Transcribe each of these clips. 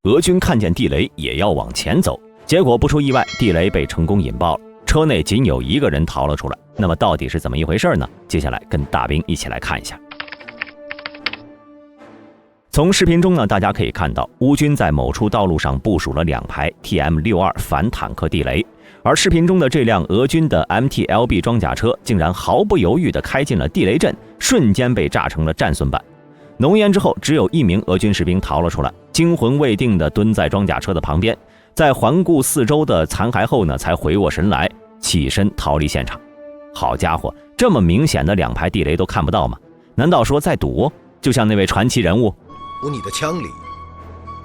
俄军看见地雷也要往前走，结果不出意外，地雷被成功引爆了，车内仅有一个人逃了出来。那么到底是怎么一回事呢？接下来跟大兵一起来看一下。从视频中呢，大家可以看到乌军在某处道路上部署了2排 TM62 反坦克地雷，而视频中的这辆俄军的 MT-LB 装甲车竟然毫不犹豫地开进了地雷阵，瞬间被炸成了战损版。浓烟之后，只有1名俄军士兵逃了出来，惊魂未定地蹲在装甲车的旁边，在环顾四周的残骸后呢，才回过神来，起身逃离现场。好家伙，这么明显的2排地雷都看不到吗？难道说在赌？就像那位传奇人物，你的枪里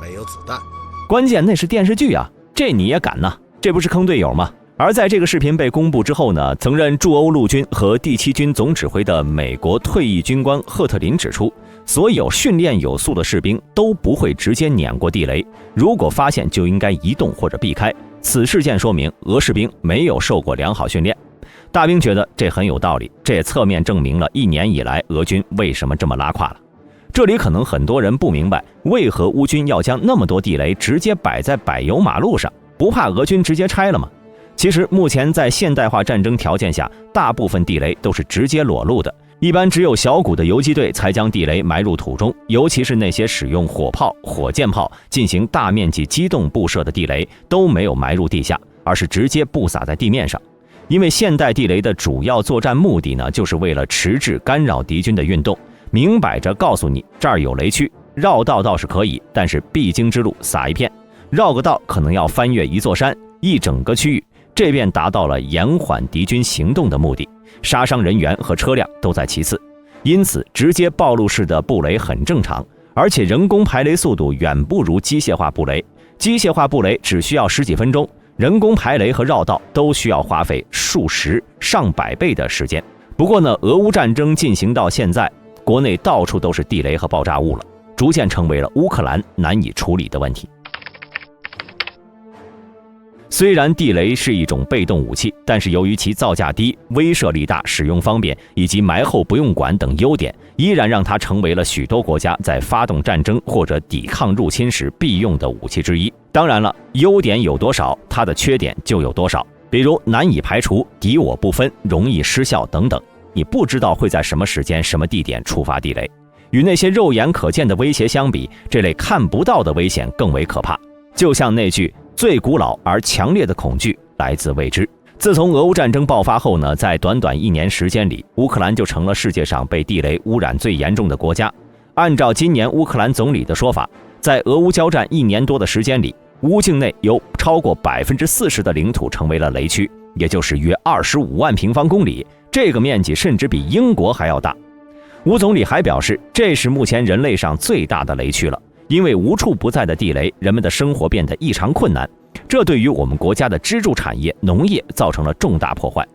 没有子弹。关键那是电视剧啊，这你也敢呢？这不是坑队友吗？而在这个视频被公布之后呢，曾任驻欧陆军和第7军总指挥的美国退役军官赫特林指出，所有训练有素的士兵都不会直接碾过地雷，如果发现就应该移动或者避开。此事件说明俄士兵没有受过良好训练。大兵觉得这很有道理，这也侧面证明了1年以来俄军为什么这么拉胯了。这里可能很多人不明白，为何乌军要将那么多地雷直接摆在柏油马路上，不怕俄军直接拆了吗？其实目前在现代化战争条件下，大部分地雷都是直接裸露的，一般只有小股的游击队才将地雷埋入土中，尤其是那些使用火炮、火箭炮进行大面积机动布射的地雷都没有埋入地下，而是直接布撒在地面上。因为现代地雷的主要作战目的呢，就是为了迟滞干扰敌军的运动，明摆着告诉你这儿有雷区，绕道倒是可以，但是必经之路撒一片，绕个道可能要翻越一座山，一整个区域，这便达到了延缓敌军行动的目的，杀伤人员和车辆都在其次。因此直接暴露式的布雷很正常，而且人工排雷速度远不如机械化布雷，机械化布雷只需要10几分钟，人工排雷和绕道都需要花费数十上百倍的时间。不过呢，俄乌战争进行到现在，国内到处都是地雷和爆炸物了，逐渐成为了乌克兰难以处理的问题。虽然地雷是一种被动武器，但是由于其造价低、威慑力大、使用方便以及埋后不用管等优点，依然让它成为了许多国家在发动战争或者抵抗入侵时必用的武器之一。当然了，优点有多少，它的缺点就有多少，比如难以排除、敌我不分、容易失效等等。你不知道会在什么时间、什么地点触发地雷。与那些肉眼可见的威胁相比，这类看不到的危险更为可怕。就像那句最古老而强烈的恐惧来自未知。自从俄乌战争爆发后呢，在短短1年时间里，乌克兰就成了世界上被地雷污染最严重的国家。按照今年乌克兰总理的说法，在俄乌交战1年多的时间里，乌境内有超过40%的领土成为了雷区，也就是约25万平方公里，这个面积甚至比英国还要大。吴总理还表示，这是目前人类上最大的雷区了，因为无处不在的地雷，人们的生活变得异常困难，这对于我们国家的支柱产业农业造成了重大破坏。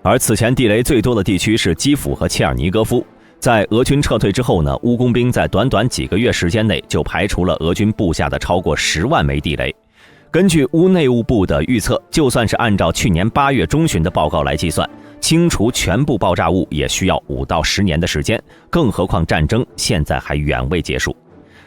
而此前地雷最多的地区是基辅和切尔尼戈夫。在俄军撤退之后呢，乌工兵在短短几个月时间内就排除了俄军布下的超过10万枚地雷。根据乌内务部的预测，就算是按照去年8月中旬的报告来计算，清除全部爆炸物也需要5到10年的时间，更何况战争现在还远未结束。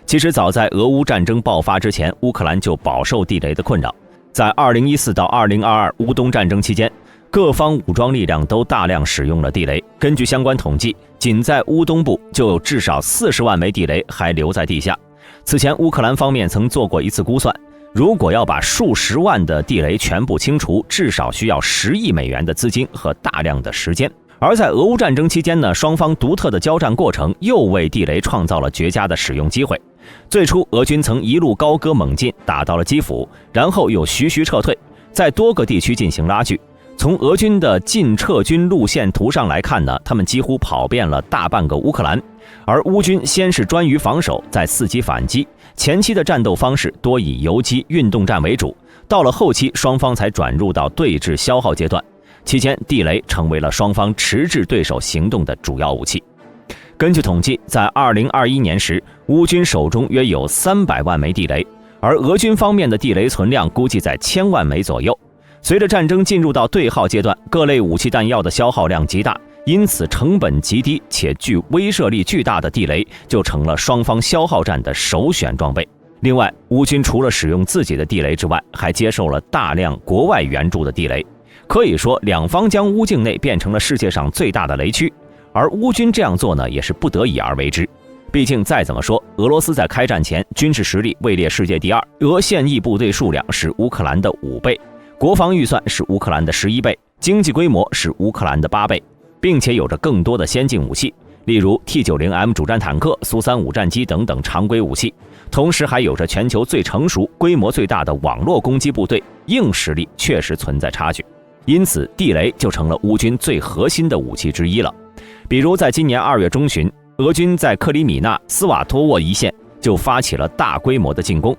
其实早在俄乌战争爆发之前，乌克兰就饱受地雷的困扰。在2014到2022乌东战争期间，各方武装力量都大量使用了地雷。根据相关统计，仅在乌东部就有至少40万枚地雷还留在地下。此前乌克兰方面曾做过一次估算，如果要把数十万的地雷全部清除，至少需要10亿美元的资金和大量的时间。而在俄乌战争期间呢，双方独特的交战过程又为地雷创造了绝佳的使用机会。最初俄军曾一路高歌猛进，打到了基辅，然后又徐徐撤退，在多个地区进行拉锯。从俄军的进撤军路线图上来看呢，他们几乎跑遍了大半个乌克兰。而乌军先是专于防守，再伺机反击，前期的战斗方式多以游击运动战为主，到了后期双方才转入到对峙消耗阶段。期间地雷成为了双方迟滞对手行动的主要武器。根据统计，在2021年时，乌军手中约有300万枚地雷，而俄军方面的地雷存量估计在1000万枚左右。随着战争进入到对号阶段，各类武器弹药的消耗量极大，因此成本极低且具威慑力巨大的地雷就成了双方消耗战的首选装备。另外，乌军除了使用自己的地雷之外，还接受了大量国外援助的地雷，可以说两方将乌境内变成了世界上最大的雷区。而乌军这样做呢，也是不得已而为之。毕竟再怎么说，俄罗斯在开战前军事实力位列世界第2，俄现役部队数量是乌克兰的5倍，国防预算是乌克兰的11倍，经济规模是乌克兰的8倍，并且有着更多的先进武器，例如 T90M 主战坦克、苏35战机等等常规武器，同时还有着全球最成熟、规模最大的网络攻击部队，硬实力确实存在差距。因此，地雷就成了乌军最核心的武器之一了。比如在今年2月中旬，俄军在克里米纳斯瓦托沃一线就发起了大规模的进攻，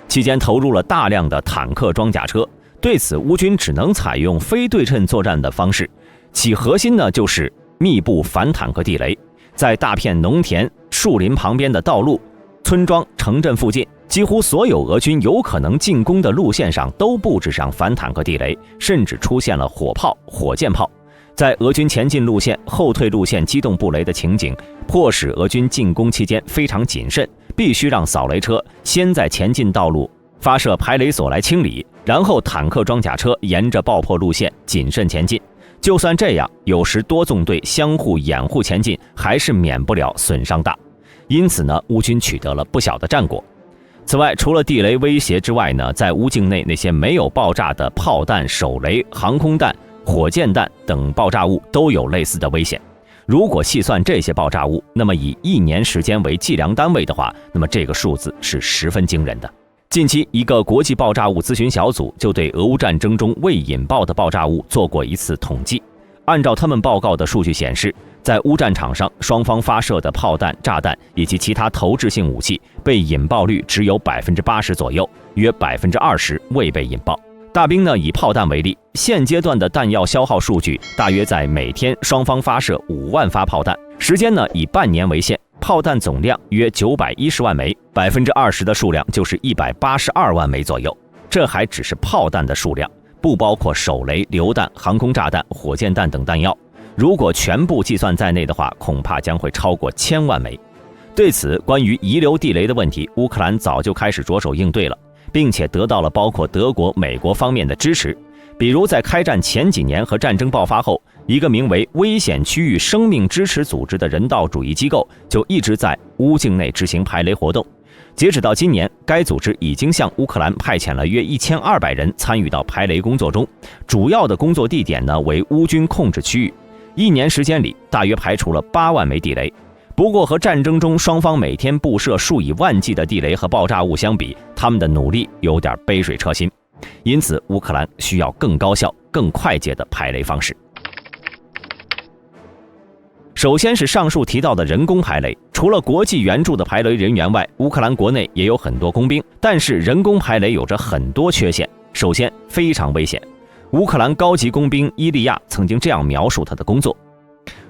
期间投入了大量的坦克装甲车。对此，乌军只能采用非对称作战的方式，其核心呢就是密布反坦克地雷，在大片农田、树林旁边的道路、村庄、城镇附近，几乎所有俄军有可能进攻的路线上都布置上反坦克地雷，甚至出现了火炮、火箭炮。在俄军前进路线、后退路线机动布雷的情景，迫使俄军进攻期间非常谨慎，必须让扫雷车先在前进道路发射排雷索来清理，然后坦克装甲车沿着爆破路线谨慎前进。就算这样，有时多纵队相互掩护前进，还是免不了损伤大。因此呢，乌军取得了不小的战果。此外，除了地雷威胁之外呢，在乌境内那些没有爆炸的炮弹、手雷、航空弹、火箭弹等爆炸物都有类似的危险。如果细算这些爆炸物，那么以1年时间为计量单位的话，那么这个数字是十分惊人的。近期，一个国际爆炸物咨询小组就对俄乌战争中未引爆的爆炸物做过一次统计。按照他们报告的数据显示，在乌战场上，双方发射的炮弹、炸弹以及其他投掷性武器被引爆率只有80%左右，约20%未被引爆。大兵呢，以炮弹为例，现阶段的弹药消耗数据大约在每天双方发射5万发炮弹，时间呢以半年为限，炮弹总量约910万枚，20%的数量就是182万枚左右。这还只是炮弹的数量，不包括手雷、榴弹、航空炸弹、火箭弹等弹药。如果全部计算在内的话，恐怕将会超过1000万枚。对此，关于遗留地雷的问题，乌克兰早就开始着手应对了，并且得到了包括德国、美国方面的支持。比如在开战前几年和战争爆发后，一个名为危险区域生命支持组织的人道主义机构就一直在乌境内执行排雷活动。截止到今年，该组织已经向乌克兰派遣了约1200人参与到排雷工作中，主要的工作地点呢为乌军控制区域。1年时间里，大约排除了8万枚地雷。不过和战争中双方每天布设数以万计的地雷和爆炸物相比，他们的努力有点杯水车薪。因此，乌克兰需要更高效、更快捷的排雷方式。首先是上述提到的人工排雷，除了国际援助的排雷人员外，乌克兰国内也有很多工兵，但是人工排雷有着很多缺陷。首先，非常危险。乌克兰高级工兵伊利亚曾经这样描述他的工作：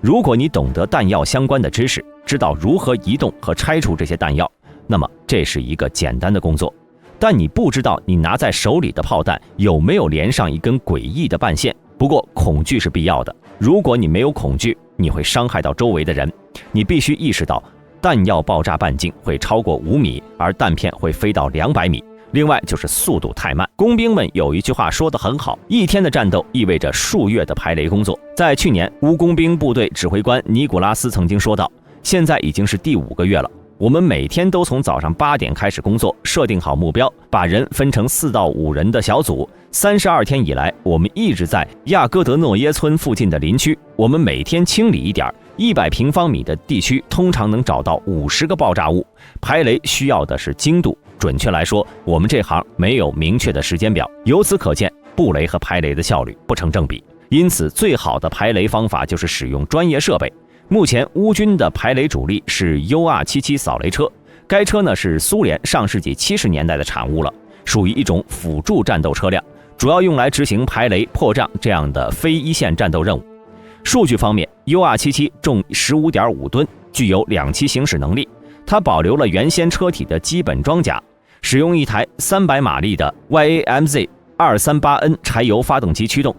如果你懂得弹药相关的知识，知道如何移动和拆除这些弹药，那么这是一个简单的工作。但你不知道你拿在手里的炮弹有没有连上一根诡异的半线。不过恐惧是必要的，如果你没有恐惧，你会伤害到周围的人。你必须意识到，弹药爆炸半径会超过5米，而弹片会飞到200米。另外就是速度太慢。工兵们有一句话说得很好，1天的战斗意味着数月的排雷工作。在去年，乌工兵部队指挥官尼古拉斯曾经说道，现在已经是第5个月了，我们每天都从早上8点开始工作，设定好目标，把人分成4到5人的小组。32天以来，我们一直在亚戈德诺耶村附近的林区，我们每天清理一点，100平方米的地区通常能找到50个爆炸物。排雷需要的是精度，准确来说，我们这行没有明确的时间表。由此可见，布雷和排雷的效率不成正比。因此，最好的排雷方法就是使用专业设备。目前乌军的排雷主力是 UR-77扫雷车，该车呢是苏联上世纪70年代的产物了，属于一种辅助战斗车辆，主要用来执行排雷、破障这样的非一线战斗任务。数据方面 ，UR-77重15.5吨，具有2栖行驶能力。它保留了原先车体的基本装甲，使用一台300马力的 YAMZ 238N 柴油发动机驱动，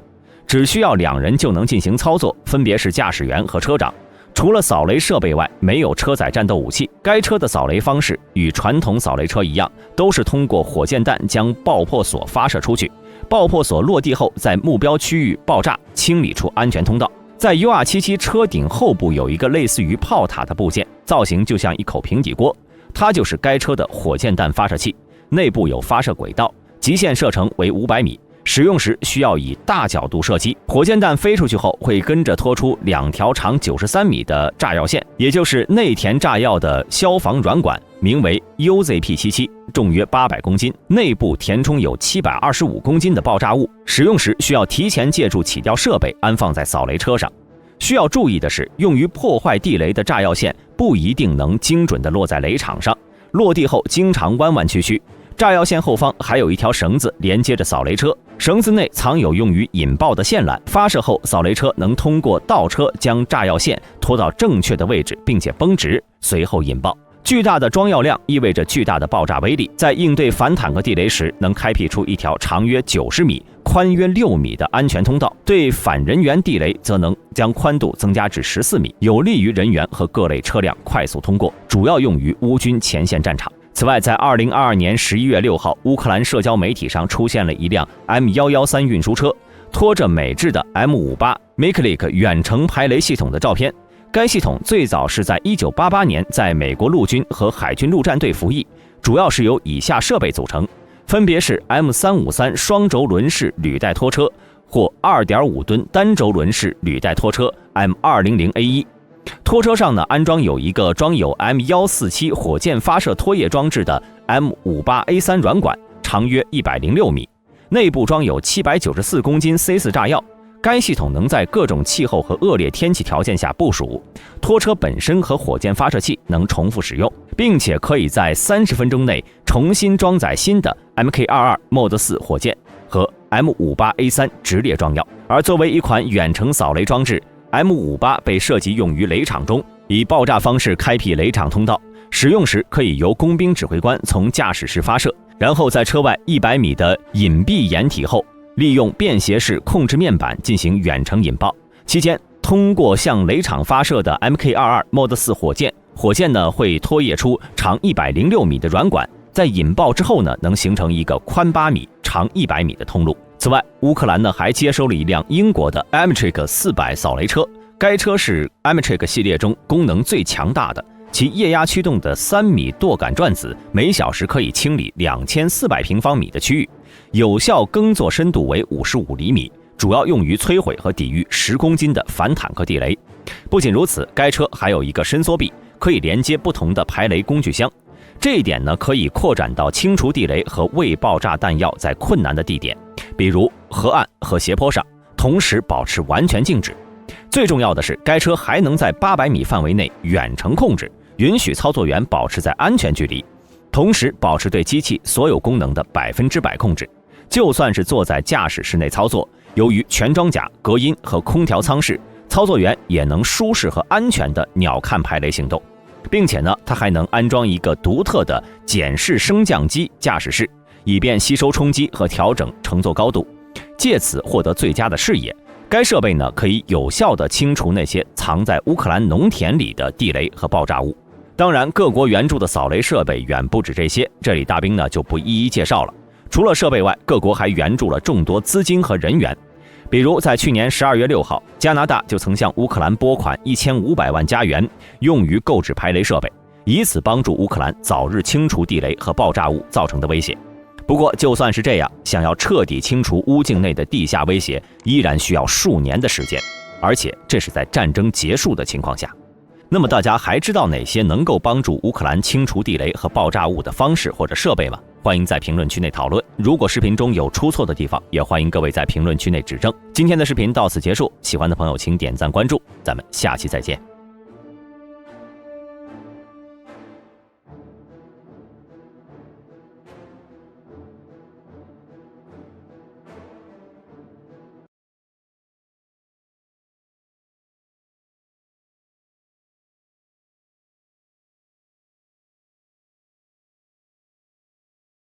只需要2人就能进行操作，分别是驾驶员和车长。除了扫雷设备外，没有车载战斗武器。该车的扫雷方式与传统扫雷车一样，都是通过火箭弹将爆破索发射出去，爆破索落地后在目标区域爆炸，清理出安全通道。在 UR77 车顶后部有一个类似于炮塔的部件，造型就像一口平底锅，它就是该车的火箭弹发射器，内部有发射轨道，极限射程为500米。使用时需要以大角度射击，火箭弹飞出去后会跟着拖出2条长93米的炸药线，也就是内填炸药的消防软管，名为 UZP77， 重约800公斤，内部填充有725公斤的爆炸物。使用时需要提前借助起吊设备安放在扫雷车上。需要注意的是，用于破坏地雷的炸药线不一定能精准地落在雷场上，落地后经常弯弯曲曲。炸药线后方还有一条绳子连接着扫雷车，绳子内藏有用于引爆的线缆，发射后扫雷车能通过倒车将炸药线拖到正确的位置，并且绷直，随后引爆。巨大的装药量意味着巨大的爆炸威力，在应对反坦克地雷时，能开辟出一条长约90米、宽约6米的安全通道；对反人员地雷，则能将宽度增加至14米，有利于人员和各类车辆快速通过，主要用于乌军前线战场。此外，在2022年11月6号，乌克兰社交媒体上出现了一辆 M113 运输车，拖着美制的 M58 Miklik 远程排雷系统的照片。该系统最早是在1988年在美国陆军和海军陆战队服役，主要是由以下设备组成，分别是 M353 双轴轮式履带拖车或 2.5 吨单轴轮式履带拖车 M200A1。拖车上呢安装有一个装有 M147 火箭发射拖曳装置的 M58A3 软管，长约106米，内部装有794公斤 C4 炸药。该系统能在各种气候和恶劣天气条件下部署。拖车本身和火箭发射器能重复使用，并且可以在30分钟内重新装载新的 Mk22 Mod 4火箭和 M58A3 直列装药。而作为一款远程扫雷装置， M58 被设计用于雷场中，以爆炸方式开辟雷场通道。使用时可以由工兵指挥官从驾驶室发射，然后在车外100米的隐蔽掩体后，利用便携式控制面板进行远程引爆。期间，通过向雷场发射的 Mk22 Mod 4火箭，火箭呢会拖曳出长106米的软管，在引爆之后呢，能形成一个宽8米、长100米的通路。此外，乌克兰呢还接收了一辆英国的 Ametric 400扫雷车，该车是 Ametric 系列中功能最强大的。其液压驱动的3米舵杆转子每小时可以清理2400平方米的区域，有效耕作深度为55厘米，主要用于摧毁和抵御10公斤的反坦克地雷。不仅如此，该车还有一个伸缩臂，可以连接不同的排雷工具箱。这一点呢，可以扩展到清除地雷和未爆炸弹药在困难的地点，比如河岸和斜坡上，同时保持完全静止。最重要的是，该车还能在800米范围内远程控制，允许操作员保持在安全距离，同时保持对机器所有功能的100%控制。就算是坐在驾驶室内操作，由于全装甲、隔音和空调舱室，操作员也能舒适和安全地鸟瞰排雷行动。并且呢，它还能安装一个独特的减视升降机驾驶室，以便吸收冲击和调整乘坐高度，借此获得最佳的视野。该设备呢，可以有效地清除那些藏在乌克兰农田里的地雷和爆炸物。当然，各国援助的扫雷设备远不止这些，这里大兵呢就不一一介绍了。除了设备外，各国还援助了众多资金和人员。比如，在去年12月6号，加拿大就曾向乌克兰拨款1500万加元，用于购置排雷设备，以此帮助乌克兰早日清除地雷和爆炸物造成的威胁。不过，就算是这样，想要彻底清除乌境内的地下威胁，依然需要数年的时间，而且这是在战争结束的情况下。那么大家还知道哪些能够帮助乌克兰清除地雷和爆炸物的方式或者设备吗？欢迎在评论区内讨论。如果视频中有出错的地方，也欢迎各位在评论区内指正。今天的视频到此结束，喜欢的朋友请点赞关注，咱们下期再见。